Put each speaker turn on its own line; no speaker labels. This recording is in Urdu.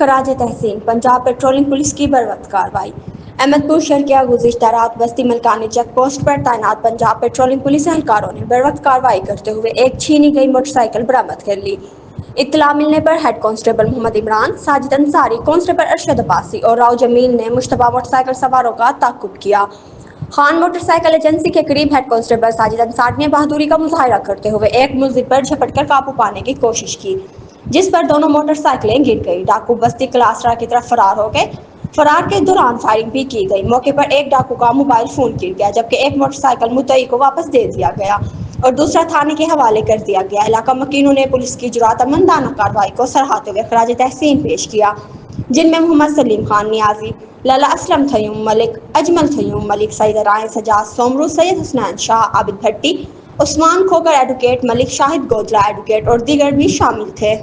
خراج تحسین پنجاب پیٹرولنگ پولیس کی بروقت کارروائی۔ احمد پور شہر کے گزشتہ رات بستی ملکانی چیک پوسٹ پر تعینات پنجاب پیٹرولنگ پولیس اہلکاروں نے بروقت کارروائی کرتے ہوئے ایک چھینی گئی موٹر سائیکل برآمد کر لی۔ اطلاع ملنے پر ہیڈ کانسٹیبل محمد عمران، ساجد انصاری، کانسٹیبل ارشد عباسی اور راؤ جمیل نے مشتبہ موٹر سائیکل سواروں کا تعاقب کیا۔ خان موٹر سائیکل ایجنسی کے قریب ہیڈ کانسٹیبل ساجد انصاری نے بہادری کا مظاہرہ کرتے ہوئے ایک ملزم پر جھپٹ کر قابو پانے کی کوشش کی، جس پر دونوں موٹر سائیکلیں گر گئی۔ ڈاکو بستی کلاسرا کی طرف فرار ہو گئے۔ فرار کے دوران فائرنگ بھی کی گئی۔ موقع پر ایک ڈاکو کا موبائل فون گر گیا، جبکہ ایک موٹر سائیکل مدعی کو واپس دے دیا گیا اور دوسرا تھانے کے حوالے کر دیا گیا۔ علاقہ مکینوں نے پولیس کی جرأتمندانہ کارروائی کو سراہتے ہوئے خراج تحسین پیش کیا، جن میں محمد سلیم خان نیازی، لالا اسلم تھیوم ملک، اجمل تھیوم ملک، سعید رائے سجاد سومرو، سید حسنین شاہ، عابد بھٹی، عثمان کھوکر ایڈوکیٹ، ملک شاہد گودلا ایڈوکیٹ اور دیگر بھی شامل تھے۔